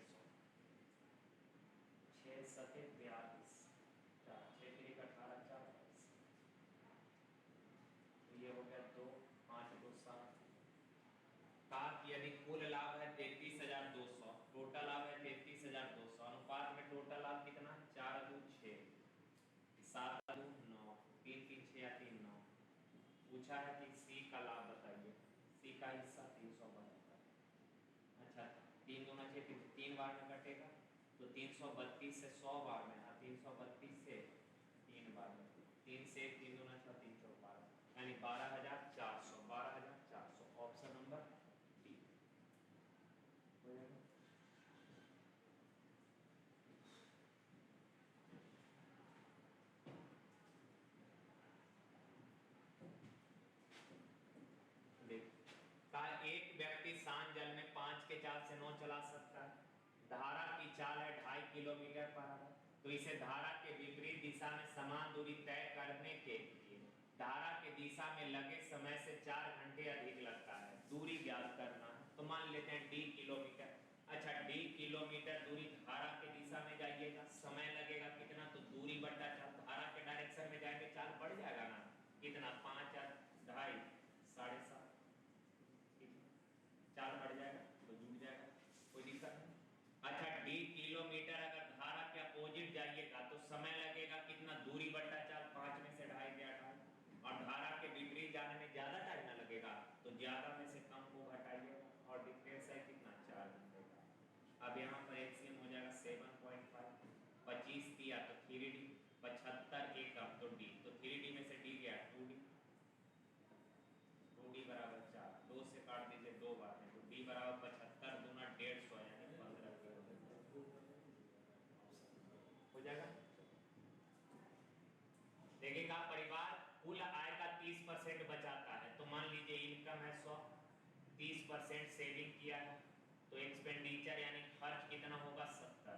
150 6 7 42 4 6 3 18 4 तो ये हो गया 2 5 2 7। कहा कि यदि कुल लाभ है 33,200, टोटल लाभ है 33,200, अनुपात में टोटल लाभ कितना 4 2 6 7 2 9 3 3 6 या 3 9। पूछा है कि सी का लाभ बताइए, सी का हिस्सा 372। अच्छा 3 दूना 6 3 बार में कटेगा तो 332 से 100 बार में, 332 से 3 बार में, 3 से 3 दूना 6 3 4 12, यानी 12,400 12,400 ऑप्शन नंबर डी। देख का एक व्यक्ति शांत जल में 5 के चाल से 9 चला सकता है। धारा की चाल है 2.5 किलोमीटर पर आवर, तो इसे धारा के विपरीत दिशा में समान दूरी तय करने के लिए धारा के दिशा में लगे समय से 4 घंटे अधिक लगता है। दूरी ज्ञात करना है, तो मान लेते हैं d किलोमीटर। अच्छा d किलोमीटर दूरी धारा के दिशा में जाइएगा, समय लगेगा कितना, तो दूरी बटा चाल, धारा के डायरेक्शन में जाएंगे चाल बढ़ जाएगा ना, कितना 5 2.5 7.5, चाल बढ़ जाएगा तो जुड़ जाएगा, कोई दिक्कत नहीं। अच्छा d किलोमीटर अगर धारा के अपोजिट जाइएगा तो समय लगेगा कितना, दूरी बटा चाल, 5 में से 2.5 गया 2.5, और धारा के विपरीत जाने में ज्यादा टाइम ना लगेगा तो ज्यादा में से कम को हटाइएगा और डिफरेंस है कितना 4 घंटे का। अब यहाँ पर एलसीएम हो जाएगा 7.5, 25 दिया तो 3d, 75 एक अब तो d, तो 3d में से d गया 2d, 2d बराबर 4, 2 से काट दीजिए 2 बार में, तो d बराबर 75 दूना 150 यानी 15 किलोमीटर हो जाएगा। देखिएगा परिवार कुल आय का 30% बचाता है, तो मान लीजिए इनकम है 100, 30% सेविंग किया है तो एक्सपेंडिचर यानी खर्च कितना होगा 70।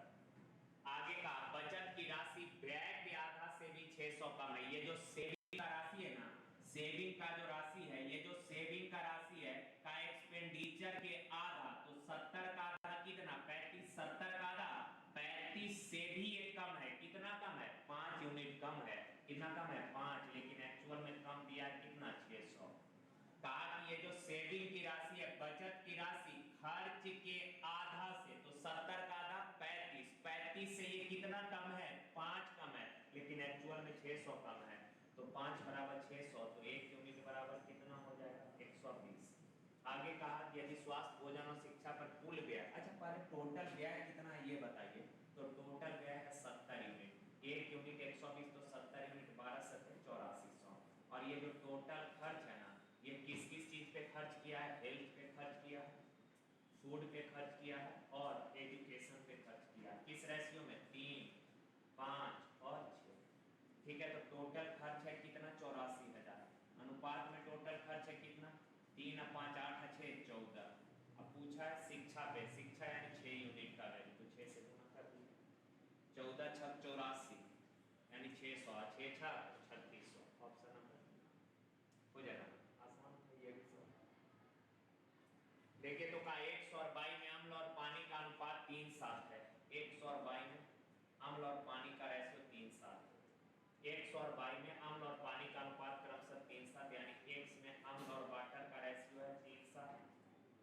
आगे का बचत की राशि व्यय के आधा से भी 600 कम है। ये जो सेविंग का राशि है ना, सेविंग का जो राशि है, ये जो सेविंग का राशि है का एक्सपेंडिचर के आधा, तो 70 का आधा कितना 35, 70 का आधा 35 से भी एक कम है, कितना कम है 5 यूनिट कम है, कितना कम है 5, लेकिन एक्चुअल में कम दिया है कितना 600। सेविंग की राशि है, बचत की राशि खर्च के आधा से, तो 70 का आधा 35, 35 से ये कितना कम है, 5 कम है, लेकिन एक्चुअल में 600 कम है, तो 5 बराबर 600, तो 1 यूनिट बराबर कितना हो जाएगा, 120। आगे कहा कि यदि स्वास्थ्य, भोजन और शिक्षा पर कुल व्यय, अच्छा पहले टोटल व्यय कितना है ये बताइए, तो टोटल व्यय है 70 यूनिट, 1 यूनिट 120, तो 70 यूनिट 12 7 8400, और ये जो टोटल खर्च है ना, ये किस किस चीज पे खर्च किया है, हेल्थ पे खर्च किया है, फूड पे खर्च किया है और एजुकेशन पे खर्च किया है, किस रेशियो में, 3, 5 और 6। ठीक है, तो टोटल खर्च है कितना, 84,000, अनुपात में टोटल खर्च है कितना, 3 और 5 8 6 14। अब पूछा है शिक्षा पे, शिक्षा यानी 6 यूनिट का वैल्यू, तो 6 से गुना कर दिया, 14 छक 84 यानी 600, 6 छक 3600, ऑप्शन नंबर हो जाएगा आसान है ये भी सब। देखिए तो का 100 और 22 में अम्ल और पानी का अनुपात 3:7 है, 100 और 22 में अम्ल और पानी का रेशियो 3:7 है, 100 और 22 में अम्ल और पानी का अनुपात क्रमशः 3:7, यानी x में अम्ल और वाटर का रेशियो है 3:7,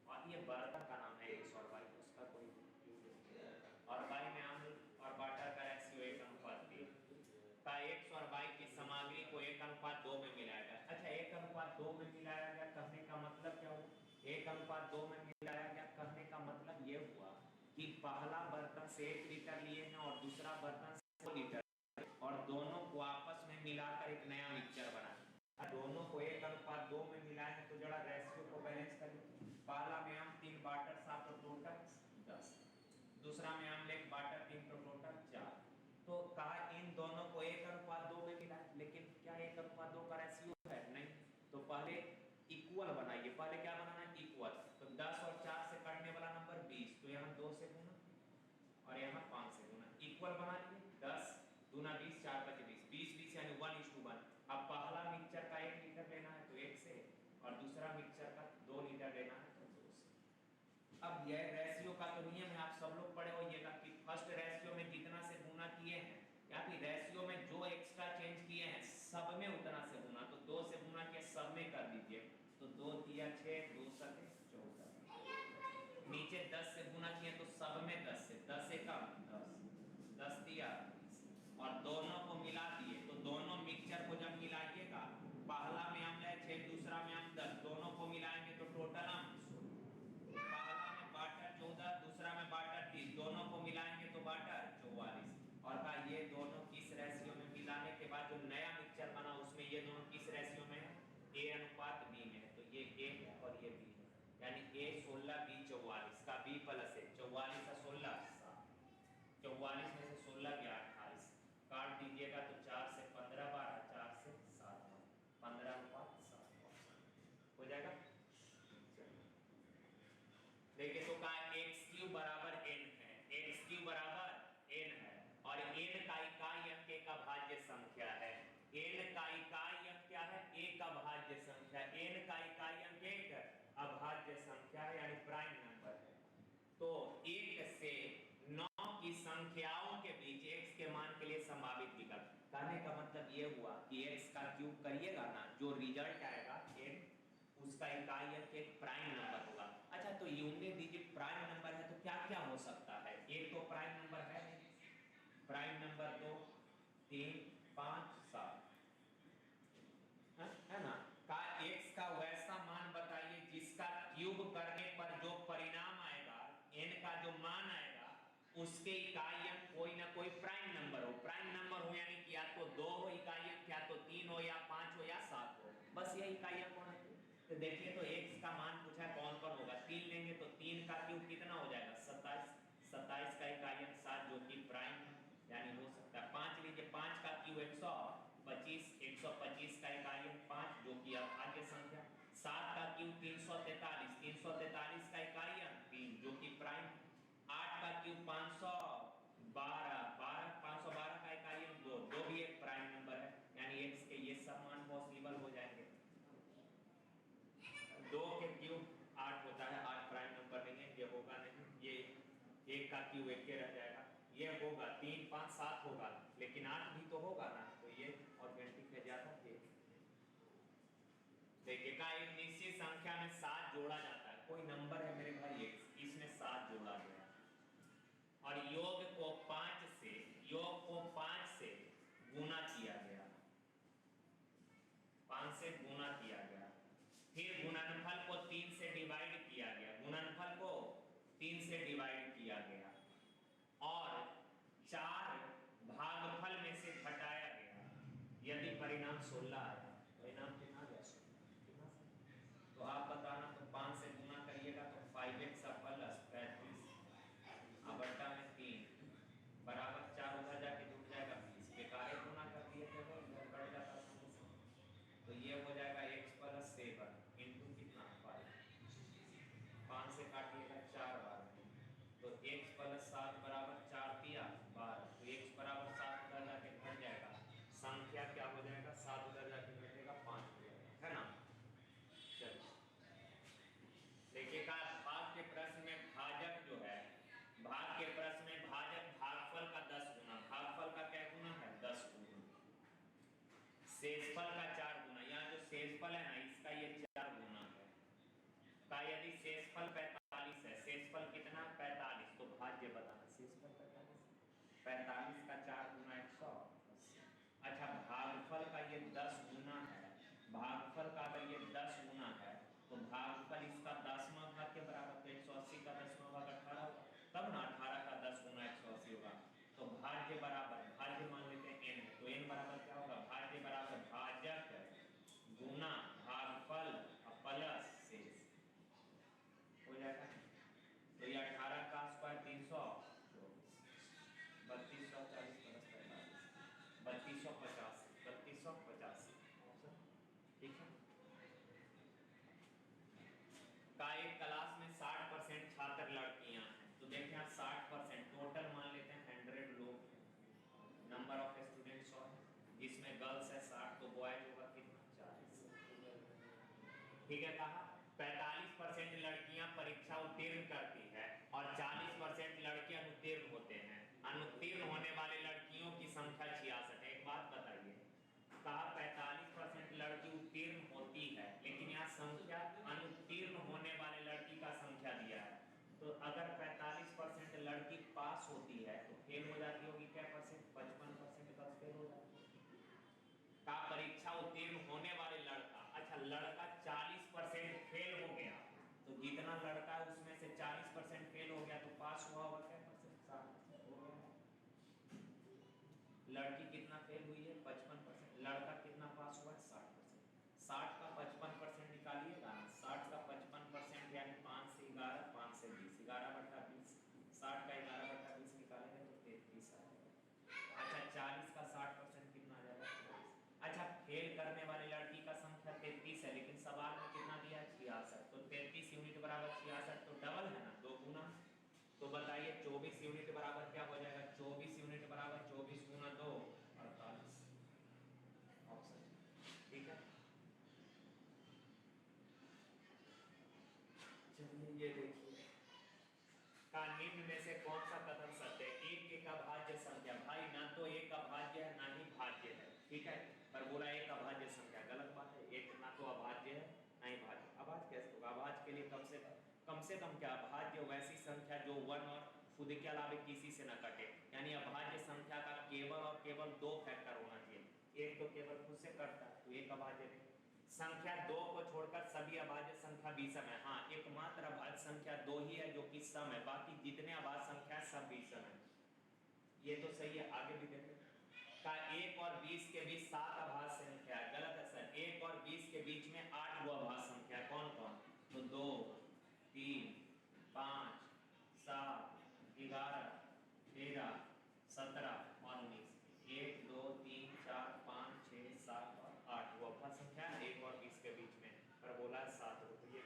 और ये बर्तन का नाम है 100 और 22, उसका कोई, और 22 में अम्ल और वाटर का रेशियो 1:3 का 100 और 22 की सामग्री को 1:2 में मिलाया गया। अच्छा 1:2 में मिलाया गया कहने का मतलब क्या हुआ, 1:2 में मिलाया गया कहने का मतलब ये हुआ कि पहला बर्तन से 1 लीटर लिए हैं और दूसरा बर्तन से 2 लीटर, और दोनों को आपस में मिलाकर एक नया मिक्सचर बना, दोनों को 1:2 में मिलाए तो जरा रेशियो को बैलेंस करें, पहला में हम 3 वाटर 7 तो टोटल 10, दूसरा में हम 1 वाटर 3 तो टोटल 4, तो कहा इन दोनों को 1:2 में मिला, लेकिन क्या 1:2 का रेशियो है, नहीं, तो पहले इक्वल बनाइए, पहले क्या बनाना है, इक्वल, तो 10 और 4 से कटने वाला नंबर 20, तो यहाँ 2 से गुना और यहाँ 5 से गुना, इक्वल बना लिए, 10 दूना 20 4 5 20, 20 20 यानी 1:1। अब पहला मिक्सचर का 1 लीटर लेना है तो 1 से, और दूसरा मिक्सचर का 2 लीटर लेना है तो 2 से। अब यह रेशियो का तो नियम है, आप सब लोग पढ़े होइएगा कि फर्स्ट रेशियो में जितना से गुना किए हैं, या फिर रेशियो में जो एक्स्ट्रा चेंज किए हैं सब में उतना से गुना, तो 2 से गुना किया सब में कर दीजिए, तो 2 दिया 6 2 सके 14, नीचे 10 से गुना किए तो सब में 10 से, 10 से कम 10, 10 दिया 20, और दोनों को मिला दिए, तो दोनों मिक्सचर को जब मिलाइएगा, पहला में हम ले 6 दूसरा में हम 10, दोनों को मिलाएंगे तो टोटल हम 16, पहला में वाटर 14 दूसरा में वाटर 30, दोनों को मिलाएंगे तो वाटर 44, और कहा ये दोनों किस रेशियो में मिलाने के बाद जो नया मिक्सचर बना उसमें ये दोनों किस रेशियो में है, A:B में है, तो ये A है और ये B है, यानी A 16 B 44 का B प्लस है, 44 का 16 7, 44 में से 16 गया 28, काट दीजिएगा तो 4 से 15 12, 4 से 7 15:7 हो जाएगा। देखिए तो कहा x³ बराबर n है, x³ बराबर n है, और n का इकाई अंक एक अभाज्य संख्या है, n का इकाई अंक क्या है, एक अभाज्य संख्या, n का इकाई अंक एक अभाज्य संख्या है, यानी प्राइम नंबर है, तो 1 से 9 की संख्याओं के बीच x के मान के लिए संभावित विकल्प, कहने का मतलब ये हुआ कि x का क्यूब करिएगा ना, जो रिजल्ट आएगा n उसका इकाई अंक एक प्राइम नंबर होगा। अच्छा तो यूनिट डिजिट प्राइम नंबर है तो क्या क्या हो सकता है, एक तो प्राइम नंबर है, प्राइम नंबर 2 3 5 7 है ना, का x का वैसा मान बताइए जिसका क्यूब करने पर जो परिणाम आएगा, n का जो मान आएगा उसके इकाई अंक कोई ना कोई प्राइम नंबर हो, प्राइम नंबर हो यानी कि या तो 2 हो इकाई अंक, या तो 3 हो या 5 हो या 7 हो, बस ये इकाई अंक होना चाहिए। तो देखिए तो x का मान पूछा है कौन कौन होगा, 3 लेंगे तो 3 का क्यूब कितना हो जाएगा 27, 27 का इकाई अंक 7 जो कि प्राइम है यानी हो सकता है, 5 लीजिए 5 का क्यूब 125, 125 का इकाई अंक 5 जो कि अभाज्य संख्या, 7 का क्यूब 343, 343 का इकाई अंक 3 जो कि प्राइम, 8 का क्यूब 512, 512 का इकाई अंक 2 जो भी एक प्राइम नंबर है, यानी x के ये सब मान पॉसिबल हो जाएंगे। 2 के क्यूब 8 होता है, 8 प्राइम नंबर नहीं है, ये होगा नहीं, ये 1 का क्यूब 1 के रह जाएगा, ये होगा 3 5 7 होगा, लेकिन 8 भी तो होगा ना, तो ये ऑथेंटिक है ज्यादा ये। देखिएगा एक निश्चित संख्या में 7 जोड़ा जाता है, कोई नंबर है मेरे भाई x, इसमें 7 जोड़ा गया और योग को 5 से गुना किया गया, 5 से गुना किया गया, फिर गुणनफल को 3 से डिवाइड किया गया, गुणनफल को 3 से डिवाइड किया गया और 4 भागफल में से घटाया गया। यदि परिणाम 16 आया, परिणाम कितना गया 16, तो आप बताना, तो 5 से गुना करिएगा तो 5x प्लस 35 बट्टा में 3 बराबर 4 उधर जाके जुड़ जाएगा 20, बेकार गुना कर दिए थे वो इधर बढ़ जाता था, तो ये हो जाएगा x प्लस 7 इंटू कितना 5 से काटिएगा 4 बार, तो x प्लस 7 बराबर 4 दिया 12, तो x बराबर 7 उधर जाके घट जाएगा, संख्या क्या हो जाएगा 7 उधर जाके घटेगा 5 हो जाएगा, है ना। चलिए देखिएगा भाग के प्रश्न में भाजक जो है, भाग के प्रश्न में भाजक भागफल का 10 गुना, भागफल का क्या गुना है 10 गुना, शेषफल का 4 गुना, यहाँ जो शेषफल है ना इसका ये 4 गुना है, का यदि शेषफल 45 है, शेषफल कितना 45, तो भाज्य बताना, शेषफल 45 का 4 गुना 180। अच्छा भागफल का ये 10 गुना है, भागफल का अगर ये 10 गुना है तो भागफल इसका 10वां भाग के बराबर, तो 180 का 10वां भाग 18, तब ना 18 का 10 गुना 180 होगा, तो भाज्य बराबर, भाज्य मान लेते हैं n, तो n बराबर क्या होगा, भाज्य बराबर भाजक गुना भागफल प्लस शेष हो जाएगा, तो ये 18 का स्क्वायर 324, 3240 प्लस 45, 3250, ठीक है। का एक क्लास में 60% छात्र लड़कियां हैं, तो देखिए यहाँ 60% टोटल मान लेते हैं 100 लोग, नंबर ऑफ स्टूडेंट्स और जिसमें गर्ल्स है 60, तो बॉयज होगा कितना 40, ठीक है। कहा 45% लड़कियां परीक्षा उत्तीर्ण करती है और 40% लड़के अनुत्तीर्ण होते हैं, अनुत्तीर्ण होने वाले लड़कियों की संख्या 66 है। एक बात बताइए, कहा 45% लड़की उत्तीर्ण होती है, लेकिन यहाँ संख्या अनुत्तीर्ण होने वाले लड़की का संख्या दिया है, तो अगर 45% लड़की पास होती है तो फेल हो जाती होगी क्या परसेंट, 55% बस फेल हो जाती है। का परीक्षा उत्तीर्ण होने वाले लड़का, अच्छा लड़का 40% फेल हो गया, तो जितना लड़का है उसमें से 40% फेल हो गया, तो पास हुआ होगा क्या परसेंट, 60% हो गया। लड़की कितना फेल हुई है 55%, लड़का कितना पास हुआ है 60%, 60 का 55% निकालिएगा, 60 का 55% यानी 5 से 11, 5 से 20, 11/20, 60 का 11/20 निकालेंगे तो 33 आएगा। अच्छा 40 का 60% कितना आ जाएगा, अच्छा फेल करने वाली लड़की का संख्या 33 है, लेकिन सवाल में कितना दिया है 66, तो 33 यूनिट बराबर 66, तो डबल है ना, 2 गुना, तो बताइए 24 यूनिट बराबर क्या हो जाएगा, 24 यूनिट बराबर 24 गुना 2 48, ऑप्शन ठीक है। चलिए ये देखिए का निम्न में से कौन सा कथन सत्य है, एक अभाज्य संख्या, भाई ना तो एक अभाज्य है ना ही भाज्य है, ठीक है, पर बोला एक अभाज्य संख्या, गलत बात है, एक ना तो अभाज्य है ना ही भाज्य, अभाज्य कैसे होगा, अभाज्य के लिए कम से कम क्या, अभाज्य वैसी संख्या जो 1 और खुद के अलावा किसी से न कटे, यानी अभाज्य संख्या का केवल और केवल 2 फैक्टर होना चाहिए, एक तो केवल खुद से कटता है तो एक अभाज्य नहीं, संख्या 2 को छोड़कर सभी अभाज्य संख्या विषम है, हाँ एकमात्र अभाज्य संख्या 2 ही है जो कि सम है, बाकी जितने अभाज्य संख्या सब विषम है, ये तो सही है। आगे भी देखें का 1 और 20 के बीच 7 अभाज्य संख्या है, गलत है सर, 1 और 20 के बीच में 8 गो अभाज्य संख्या है, कौन कौन, तो 2 3 5 7 11 13 17 और 19, 1 2 3 4 5 6 7 और 8 वो अभाज्य संख्या है, 1 और 20 के बीच में, पर बोला 7 हो, तो ये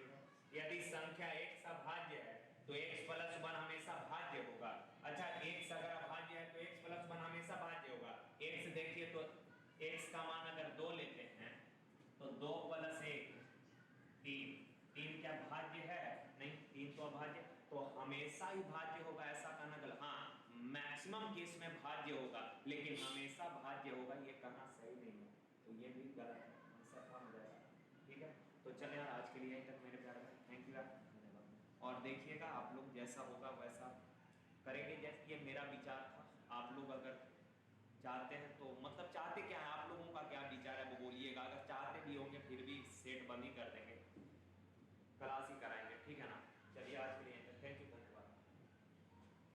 यदि संख्या x अभाज्य है तो x प्लस 1 हमेशा भाज्य होगा, अच्छा x अगर अभाज्य है तो x प्लस 1 हमेशा भाज्य होगा, x देखिए तो x का मान अगर 2 लेते हैं तो 2 + 1 3, 3 क्या भाज्य है, नहीं 3 तो अभाज्य, तो हमेशा ही भाज्य होगा ऐसा कहना गलत, हाँ मैक्सिमम केस में भाज्य होगा लेकिन हमेशा भाज्य होगा ये कहना सही नहीं है, तो ये भी गलत है, आंसर कौन हो जाएगा, ठीक है। तो चले यार, आज के लिए यहीं तक मेरे प्यारे भाई। थैंक यू यार, धन्यवाद। और देखिएगा आप लोग, जैसा होगा वैसा करेंगे। जैसे ये मेरा विचार था, आप लोग अगर चाहते हैं तो, मतलब चाहते क्या है, आप लोगों का क्या विचार है वो बोलिएगा। अगर चाहते भी होंगे फिर भी सेट बंद ही कर देंगे, क्लास ही कराएंगे।